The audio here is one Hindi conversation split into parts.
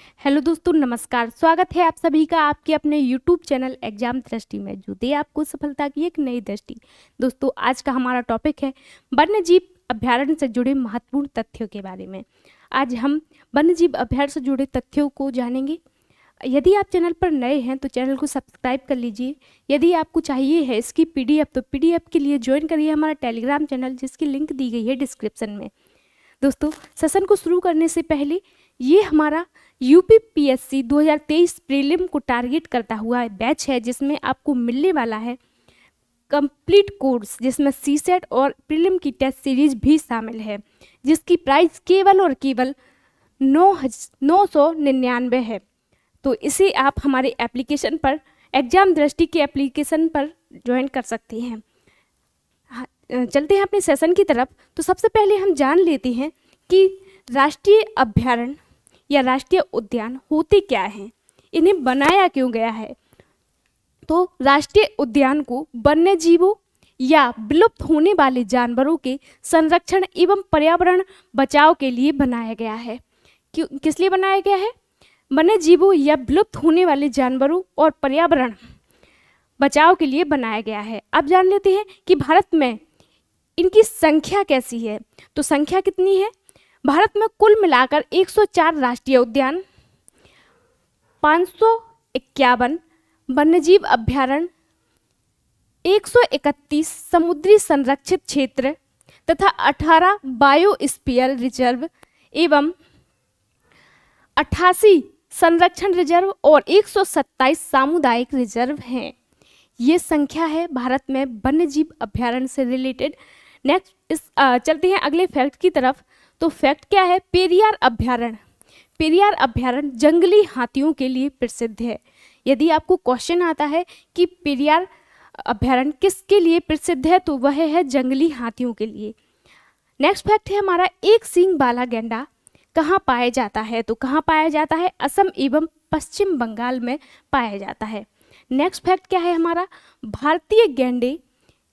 हेलो दोस्तों, नमस्कार। स्वागत है आप सभी का आपके अपने यूट्यूब चैनल एग्जाम दृष्टि में, जो दे आपको सफलता की एक नई दृष्टि। दोस्तों, आज का हमारा टॉपिक है वन्यजीव अभ्यारण्य से जुड़े महत्वपूर्ण तथ्यों के बारे में। आज हम वन्यजीव अभ्यारण्य से जुड़े तथ्यों को जानेंगे। यदि आप चैनल पर नए हैं तो चैनल को सब्सक्राइब कर लीजिए। यदि आपको चाहिए है इसकी पीडीएफ तो पीडीएफ के लिए ज्वाइन करिए हमारा टेलीग्राम चैनल, जिसकी लिंक दी गई है डिस्क्रिप्शन में। दोस्तों, सेशन को शुरू करने से पहले ये हमारा यूपीपीएससी 2023 प्रीलिम को टारगेट करता हुआ बैच है, जिसमें आपको मिलने वाला है कंप्लीट कोर्स, जिसमें सीसेट और प्रीलिम की टेस्ट सीरीज भी शामिल है, जिसकी प्राइस केवल और केवल 999 है। तो इसे आप हमारे एप्लीकेशन पर, एग्जाम दृष्टि के एप्लीकेशन पर ज्वाइन कर सकते हैं। चलते हैं अपने सेशन की तरफ। तो सबसे पहले हम जान लेते हैं कि राष्ट्रीय अभ्यारण्य या राष्ट्रीय उद्यान होते क्या हैं, इन्हें बनाया क्यों गया है। तो राष्ट्रीय उद्यान को वन्य जीवों या विलुप्त होने वाले जानवरों के संरक्षण एवं पर्यावरण बचाव के लिए बनाया गया है। किस लिए बनाया गया है? वन्य जीवों या विलुप्त होने वाले जानवरों और पर्यावरण बचाव के लिए बनाया गया है। अब जान लेते हैं कि भारत में इनकी संख्या कैसी है। तो संख्या कितनी है? भारत में कुल मिलाकर 104 राष्ट्रीय उद्यान, 551 वन्यजीव अभ्यारण्य, 131 समुद्री संरक्षित क्षेत्र तथा 18 बायोस्फीयर रिजर्व एवं 88 संरक्षण रिजर्व और 127 सामुदायिक रिजर्व हैं। ये संख्या है भारत में वन्यजीव अभ्यारण्य से रिलेटेड। नेक्स्ट चलते हैं अगले फैक्ट की तरफ। तो फैक्ट क्या है? पेरियार अभ्यारण्य। पेरियार अभ्यारण्य जंगली हाथियों के लिए प्रसिद्ध है। यदि आपको क्वेश्चन आता है कि पेरियार अभ्यारण्य किसके लिए प्रसिद्ध है, तो वह है जंगली हाथियों के लिए। नेक्स्ट फैक्ट है हमारा, एक सींग वाला गैंडा कहाँ पाया जाता है। तो कहाँ पाया जाता है? असम एवं पश्चिम बंगाल में पाया जाता है। नेक्स्ट फैक्ट क्या है हमारा, भारतीय गैंडे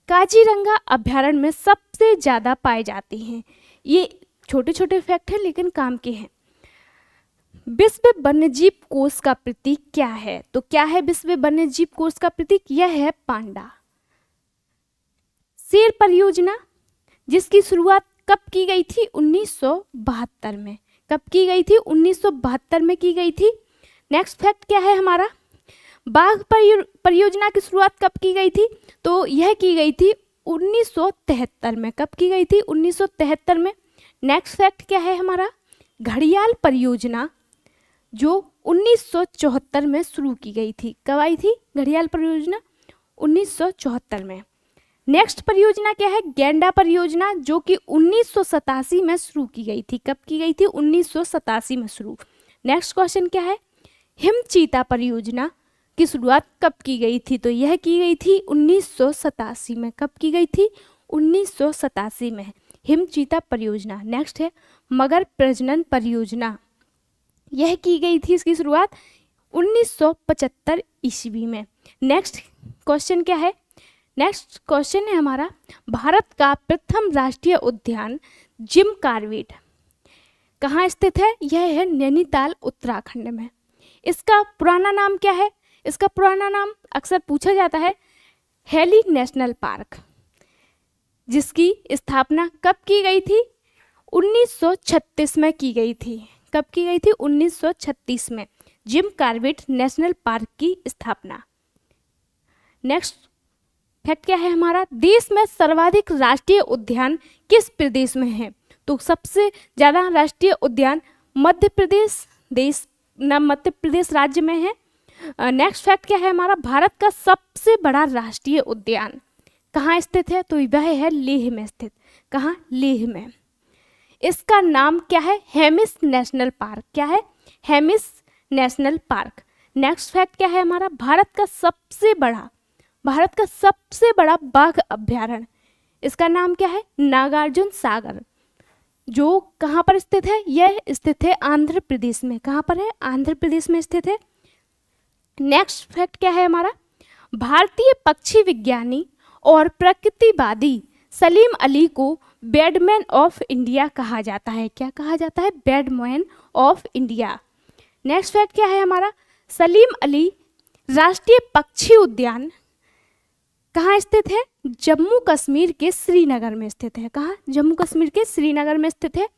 काजीरंगा अभ्यारण्य में सबसे ज़्यादा पाए जाते हैं। ये छोटे छोटे फैक्ट हैं लेकिन काम के हैं। विश्व वन्यजीव कोष का प्रतीक क्या है? तो क्या है विश्व वन्यजीव कोष का प्रतीक? यह है पांडा। शेर परियोजना, जिसकी शुरुआत कब की गई थी? 1972 में। कब की गई थी? 1972 में की गई थी। नेक्स्ट फैक्ट क्या है हमारा, बाघ परियोजना की शुरुआत कब की गई थी? तो यह की गई थी 1973 में। कब की गई थी? 1973 में। नेक्स्ट फैक्ट क्या है हमारा, घड़ियाल परियोजना जो 1974 में शुरू की गई थी। कब आई थी घड़ियाल परियोजना? 1974 में। नेक्स्ट परियोजना क्या है? गैंडा परियोजना, जो कि 1987 में शुरू की गई थी। कब की गई थी? 1987 में शुरू। नेक्स्ट क्वेश्चन क्या है, हिमचीता परियोजना की शुरुआत कब की गई थी? तो यह की गई थी 1987 में। कब की गई थी? 1987 में हिमचीता परियोजना। नेक्स्ट है मगर प्रजनन परियोजना, यह की गई थी इसकी शुरुआत 1975 ईस्वी में। नेक्स्ट क्वेश्चन क्या है? नेक्स्ट क्वेश्चन है हमारा, भारत का प्रथम राष्ट्रीय उद्यान जिम कॉर्बेट कहाँ स्थित है? यह है नैनीताल, उत्तराखंड में। इसका पुराना नाम क्या है? इसका पुराना नाम अक्सर पूछा जाता है हैली नेशनल पार्क, जिसकी स्थापना कब की गई थी? 1936 में की गई थी। कब की गई थी? 1936 में जिम कॉर्बेट नेशनल पार्क की स्थापना। नेक्स्ट फैक्ट क्या है हमारा, देश में सर्वाधिक राष्ट्रीय उद्यान किस प्रदेश में है? तो सबसे ज़्यादा राष्ट्रीय उद्यान मध्य प्रदेश राज्य में है। नेक्स्ट फैक्ट क्या है हमारा, भारत का सबसे बड़ा राष्ट्रीय उद्यान कहाँ स्थित है? तो वह है लेह में स्थित। कहाँ? लेह में। इसका नाम क्या है? Hemis national park. क्या है? Hemis national park. Next fact क्या है हमारा, भारत का सबसे बड़ा बाघ अभ्यारण्य, इसका नाम क्या है? नागार्जुन सागर, जो कहाँ पर स्थित है? यह स्थित है आंध्र प्रदेश में। कहाँ पर है? आंध्र प्रदेश में स्थित है। नेक्स्ट फैक्ट क्या है हमारा, भारतीय पक्षी विज्ञानी और प्रकृतिवादी सलीम अली को बैडमैन ऑफ इंडिया कहा जाता है। क्या कहा जाता है? Badman of India. Next fact क्या है हमारा, सलीम अली राष्ट्रीय पक्षी उद्यान कहाँ स्थित है, जम्मू कश्मीर के श्रीनगर में स्थित है। कहाँ, जम्मू कश्मीर के श्रीनगर में स्थित है।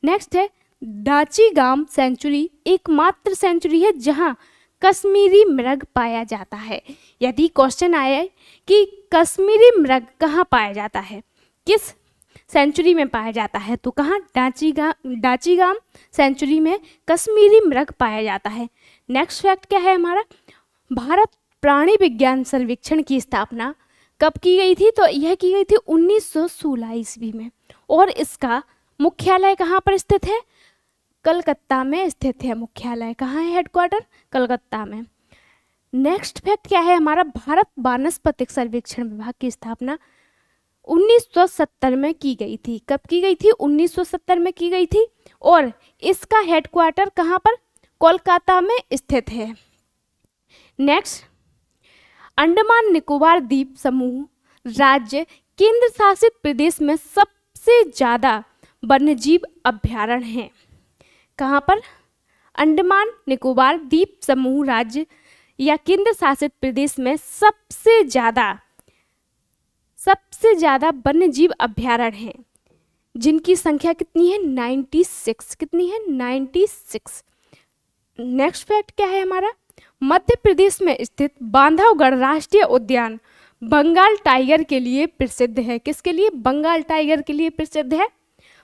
नेक्स्ट है दाचीगाम सेंचुरी एकमात्र सेंचुरी है जहाँ कश्मीरी मृग पाया जाता है। यदि क्वेश्चन आया कि कश्मीरी मृग कहाँ पाया जाता है, किस सेंचुरी में पाया जाता है, तो कहाँ, दाचीगाम सेंचुरी में कश्मीरी मृग पाया जाता है। नेक्स्ट फैक्ट क्या है हमारा, भारत प्राणी विज्ञान सर्वेक्षण की स्थापना कब की गई थी, तो यह की गई थी 1916 ईस्वी में, और इसका मुख्यालय कहाँ पर स्थित है, कलकत्ता में स्थित है। मुख्यालय कहाँ है, हेडक्वार्टर कलकत्ता में। नेक्स्ट फैक्ट क्या है हमारा, भारत वानस्पतिक सर्वेक्षण विभाग की स्थापना 1970 में की गई थी। कब की गई थी, 1970 में की गई थी, और इसका हेडक्वार्टर कहाँ पर, कोलकाता में स्थित है। नेक्स्ट, अंडमान निकोबार द्वीप समूह राज्य केंद्र शासित प्रदेश में सबसे ज़्यादा वन्यजीव अभयारण्य हैं। कहाँ पर, अंडमान निकोबार द्वीप समूह राज्य या केंद्र शासित प्रदेश में सबसे ज़्यादा वन्यजीव अभयारण्य हैं, जिनकी संख्या कितनी है, 96। कितनी है, 96। नेक्स्ट फैक्ट क्या है हमारा, मध्य प्रदेश में स्थित बांधवगढ़ राष्ट्रीय उद्यान बंगाल टाइगर के लिए प्रसिद्ध है। किसके लिए, बंगाल टाइगर के लिए प्रसिद्ध है।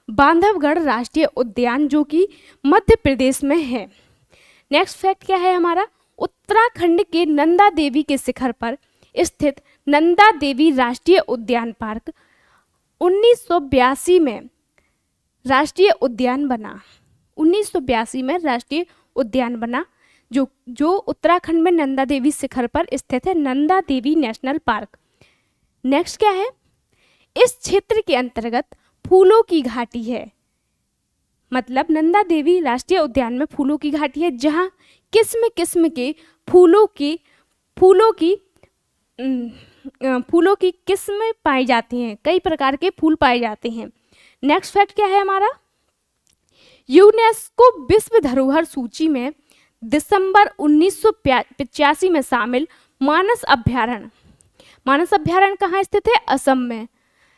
बांधवगढ़ राष्ट्रीय उद्यान जो कि मध्य प्रदेश में है। नेक्स्ट फैक्ट क्या है हमारा, उत्तराखंड के नंदा देवी के शिखर पर स्थित नंदा देवी राष्ट्रीय उद्यान पार्क 1982 में राष्ट्रीय उद्यान बना। 1982 में राष्ट्रीय उद्यान बना, जो उत्तराखंड में नंदा देवी शिखर पर स्थित है, Nanda Devi national park. Next क्या है, इस क्षेत्र के अंतर्गत फूलों की घाटी है। मतलब नंदा देवी राष्ट्रीय उद्यान में फूलों की घाटी है, जहाँ किस्म किस्म के फूलों की किस्में पाई जाती हैं, कई प्रकार के फूल पाए जाते हैं। नेक्स्ट फैक्ट क्या है हमारा, यूनेस्को विश्व धरोहर सूची में दिसंबर 1985 में शामिल मानस अभ्यारण्य कहाँ स्थित है, असम में।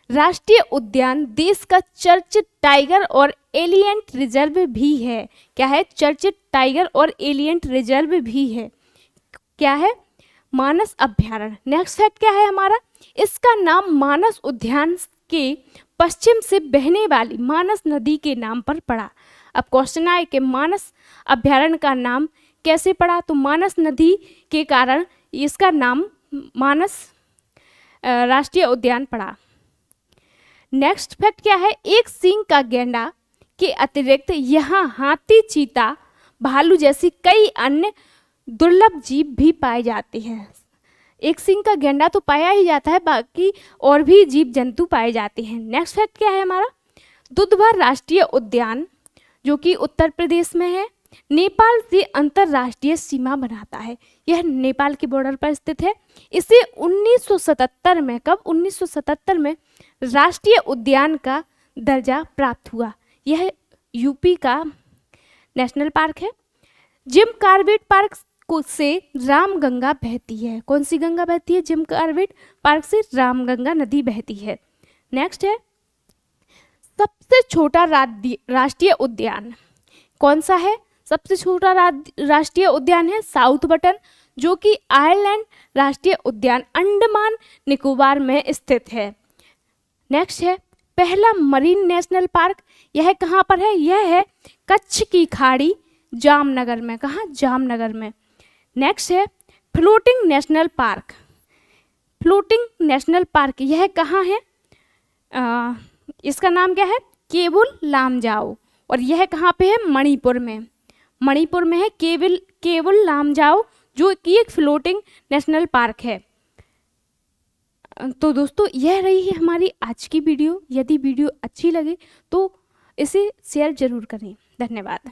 राष्ट्रीय उद्यान देश का चर्चित टाइगर और एलियंट रिजर्व भी है। क्या है, चर्चित टाइगर और एलियंट रिजर्व भी है। क्या है, मानस अभ्यारण्य। नेक्स्ट फैक्ट क्या है हमारा, इसका नाम मानस उद्यान के पश्चिम से बहने वाली मानस नदी के नाम पर पड़ा। अब क्वेश्चन आए कि मानस अभ्यारण्य का नाम कैसे पड़ा, तो मानस नदी के कारण इसका नाम मानस राष्ट्रीय उद्यान पड़ा। नेक्स्ट फैक्ट क्या है, एक सींग का गैंडा के अतिरिक्त यहाँ हाथी, चीता, भालू जैसी कई अन्य दुर्लभ जीव भी पाए जाते हैं। एक सींग का गैंडा तो पाया ही जाता है, बाकी और भी जीव जंतु पाए जाते हैं। नेक्स्ट फैक्ट क्या है हमारा, दुधवा राष्ट्रीय उद्यान जो कि उत्तर प्रदेश में है, नेपाल से अंतर्राष्ट्रीय सीमा बनाता है। यह नेपाल के बॉर्डर पर स्थित है। इसे 1977 में, कब, 1977 में राष्ट्रीय उद्यान का दर्जा प्राप्त हुआ। यह यूपी का नेशनल पार्क है। जिम कॉर्बेट पार्क से रामगंगा बहती है। कौन सी गंगा बहती है, जिम कॉर्बेट पार्क से रामगंगा नदी बहती है। नेक्स्ट है, सबसे छोटा राष्ट्रीय उद्यान कौन सा है, सबसे छोटा राष्ट्रीय उद्यान है साउथ बटन, जो कि आइलैंड राष्ट्रीय उद्यान अंडमान निकोबार में स्थित है। नेक्स्ट है, पहला मरीन नेशनल पार्क, यह कहाँ पर है, यह है कच्छ की खाड़ी, जामनगर में। कहाँ, जामनगर में। नेक्स्ट है, floating national park. Floating national park यह कहाँ है, इसका नाम क्या है, केवुल लामजाओ, और यह कहाँ पे है, मणिपुर में। मणिपुर में है केवुल लामजाओ, जो कि एक फ्लोटिंग नेशनल पार्क है। तो दोस्तों यह रही है हमारी आज की वीडियो। यदि वीडियो अच्छी लगे तो इसे शेयर जरूर करें। धन्यवाद।